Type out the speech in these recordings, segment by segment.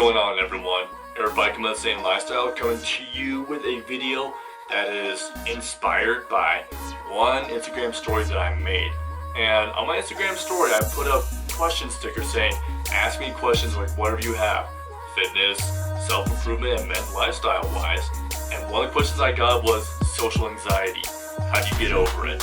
going on, everyone? Eric Buikema and I, Saiyan Lifestyle, coming to you with a video that is inspired by one Instagram story that I made. And on my Instagram story, I put up question stickers saying, ask me questions like whatever you have, fitness, self-improvement, and mental lifestyle wise. And one of the questions I got was social anxiety. How do you get over it?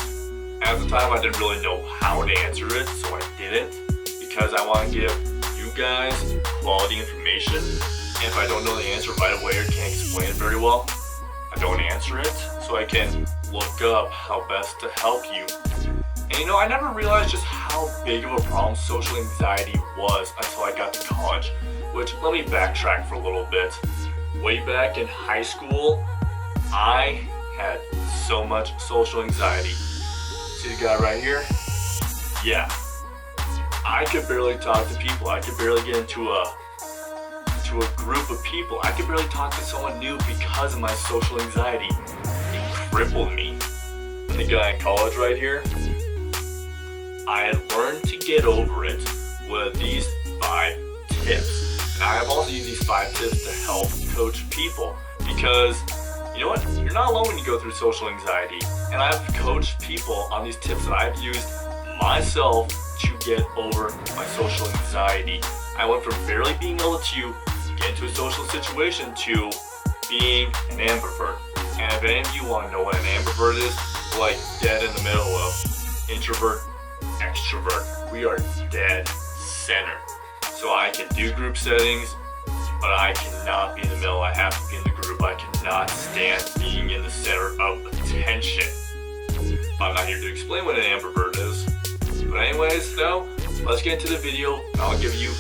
At the time, I didn't really know how to answer it, so I didn't, because I want to give you guys quality information. And if I don't know the answer right away or can't explain it very well, I don't answer it, so I can look up how best to help you. And I never realized just how big of a problem social anxiety was until I got to college, which, let me backtrack for a little bit. Way back in high school, I had so much social anxiety. See the guy right here? Yeah. I could barely talk to people. I could barely get into a group of people. I could barely talk to someone new because of my social anxiety. It crippled me. And the guy in college right here, I had learned to get over it with these 5 tips. And I have also used these 5 tips to help coach people, because you know what? You're not alone when you go through social anxiety. And I've coached people on these tips that I've used myself to get over my social anxiety. I went from barely being able to get into a social situation to being an ambivert. And if any of you want to know what an ambivert is, we're like dead in the middle of introvert, extrovert. We are dead center. So I can do group settings, but I cannot be in the middle. I have to be in the group. I cannot stand being in the center of attention. I'm not here to explain what an ambivert is. But anyways, though, let's get into the video. I'll give you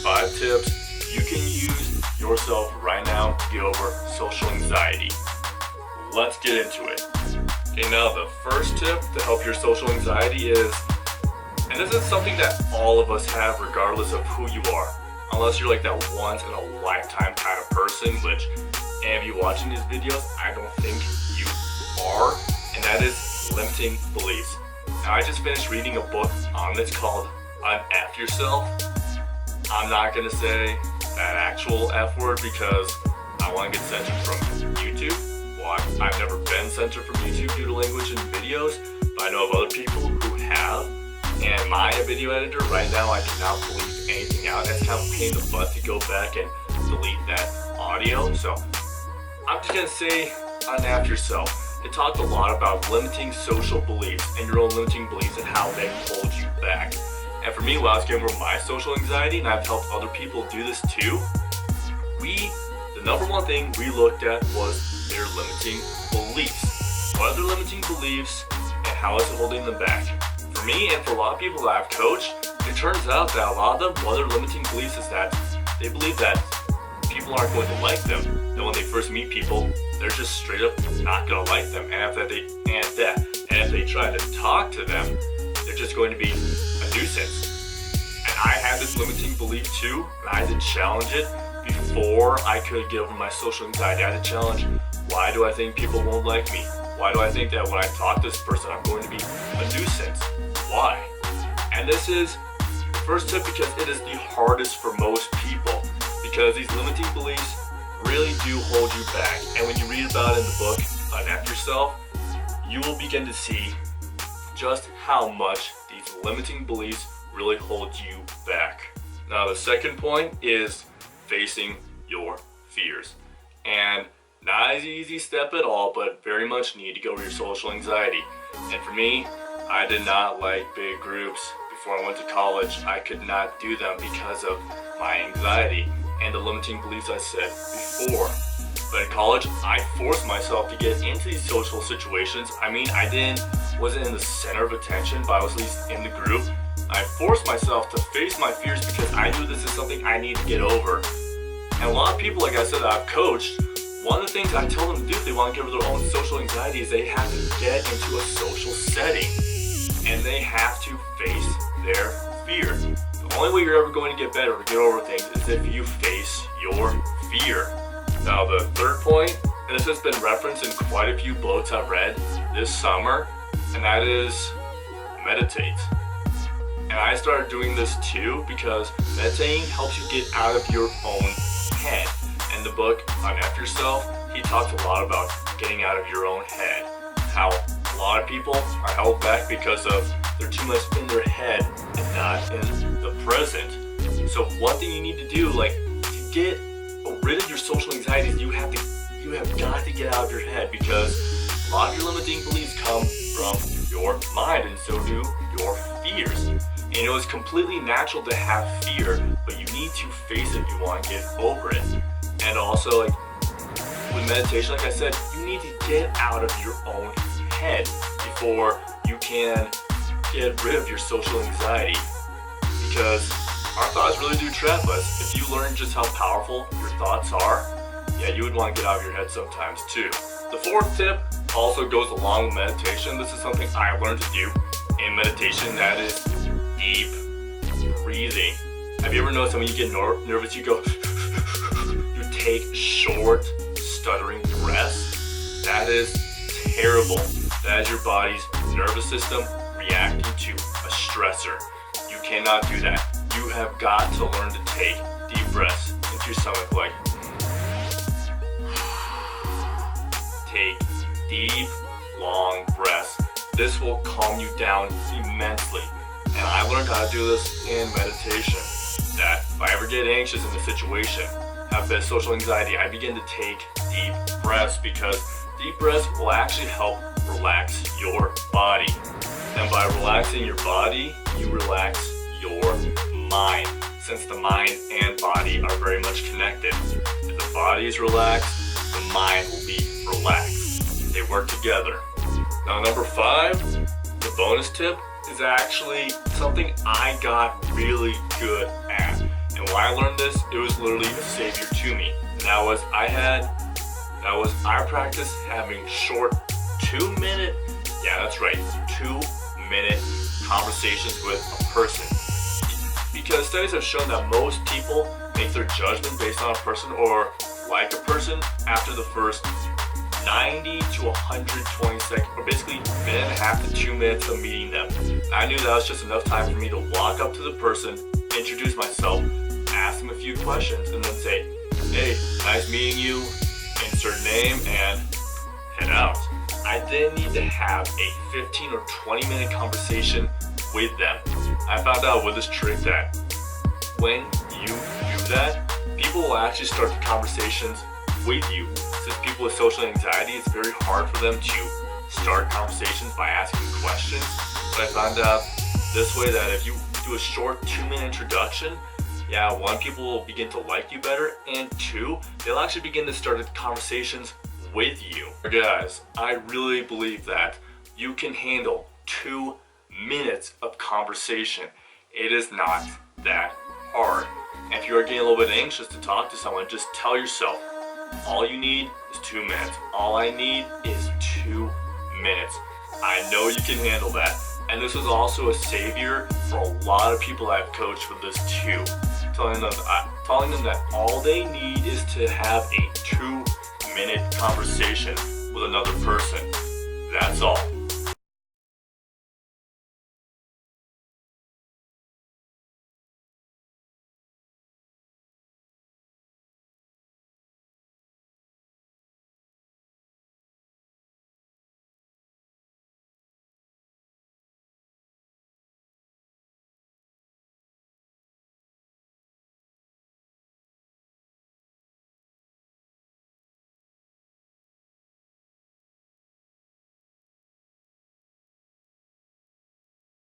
5 tips you can use yourself right now to get over social anxiety. Let's get into it. Okay, now the first tip to help your social anxiety is, and this is something that all of us have regardless of who you are, unless you're like that once in a lifetime kind of person, which any of you watching these videos, I don't think you are, and that is limiting beliefs. Now, I just finished reading a book on this called Unf Yourself. I'm not going to say that actual F word because I want to get censored from YouTube. Well, I've never been censored from YouTube due to language and videos, but I know of other people who have. And my video editor right now, I cannot believe anything out. That's kind of a pain in the butt to go back and delete that audio. So I'm just going to say Unf Yourself. It talked a lot about limiting social beliefs and your own limiting beliefs and how they hold you back. And for me, when I was getting over my social anxiety, and I've helped other people do this too, the number one thing we looked at was their limiting beliefs. What are their limiting beliefs and how is it holding them back? For me and for a lot of people that I've coached, it turns out that a lot of them, one of their limiting beliefs is that they believe that people aren't going to like them. And when they first meet people, they're just straight up not going to like them. And if they try to talk to them, they're just going to be a nuisance. And I had this limiting belief too, and I had to challenge it before I could get over my social anxiety. I had to challenge, why do I think people won't like me? Why do I think that when I talk to this person, I'm going to be a nuisance? Why? And this is the first tip because it is the hardest for most people, because these limiting beliefs really do hold you back. And when you read about it in the book, Unf Yourself, you will begin to see just how much these limiting beliefs really hold you back. Now, the second point is facing your fears. And not an easy step at all, but very much need to go over your social anxiety. And for me, I did not like big groups. Before I went to college, I could not do them because of my anxiety and the limiting beliefs I said before. But in college, I forced myself to get into these social situations. I mean, wasn't in the center of attention, but I was at least in the group. I forced myself to face my fears because I knew this is something I need to get over. And a lot of people, like I said, that I've coached, one of the things I tell them to do if they want to get over their own social anxiety is they have to get into a social setting. And they have to face their fear. The only way you're ever going to get better or get over things is if you face your fear. Now, the third point, and this has been referenced in quite a few books I've read this summer, and that is meditate. And I started doing this too because meditating helps you get out of your own book on F Yourself, he talks a lot about getting out of your own head. How a lot of people are held back because of they're too much in their head and not in the present. So one thing you need to do, like to get rid of your social anxieties, you have got to get out of your head, because a lot of your limiting beliefs come from your mind, and so do your fears. And it's completely natural to have fear, but you need to face it if you want to get over it. And also, like with meditation, like I said, you need to get out of your own head before you can get rid of your social anxiety, because our thoughts really do trap us. If you learn just how powerful your thoughts are, yeah, you would want to get out of your head sometimes too. The fourth tip also goes along with meditation. This is something I learned to do in meditation, that is deep breathing. Have you ever noticed that when you get nervous, you go, you take short, stuttering breaths? That is terrible. That is your body's nervous system reacting to a stressor. You cannot do that. You have got to learn to take deep breaths into your stomach, like take deep, long breaths. This will calm you down immensely. And I learned how to do this in meditation. That if I ever get anxious in a situation, have this social anxiety, I begin to take deep breaths, because deep breaths will actually help relax your body. And by relaxing your body, you relax your mind, since the mind and body are very much connected. If the body is relaxed, the mind will be relaxed. They work together. Now, number 5, the bonus tip, is actually something I got really good at. And when I learned this, it was literally a savior to me. And that was I practiced having short 2-minute, yeah, that's right, 2-minute conversations with a person. Because studies have shown that most people make their judgment based on a person or like a person after the first 90 to 120 seconds, or basically a minute and a half to 2 minutes of meeting them. I knew that was just enough time for me to walk up to the person, introduce myself, ask them a few questions, and then say, hey, nice meeting you, insert name, and head out. I didn't need to have a 15 or 20 minute conversation with them. I found out with this trick that when you do that, people will actually start the conversations with you. Since people with social anxiety, it's very hard for them to start conversations by asking questions. But I found out this way that if you do a short 2-minute introduction, yeah, 1, people will begin to like you better, and 2, they'll actually begin to start conversations with you. Guys, I really believe that you can handle 2 minutes of conversation. It is not that hard. And if you are getting a little bit anxious to talk to someone, just tell yourself, all you need is 2 minutes. All I need is 2 minutes. I know you can handle that. And this was also a savior for a lot of people I've coached with this too. Telling them that all they need is to have a 2-minute conversation with another person. That's all.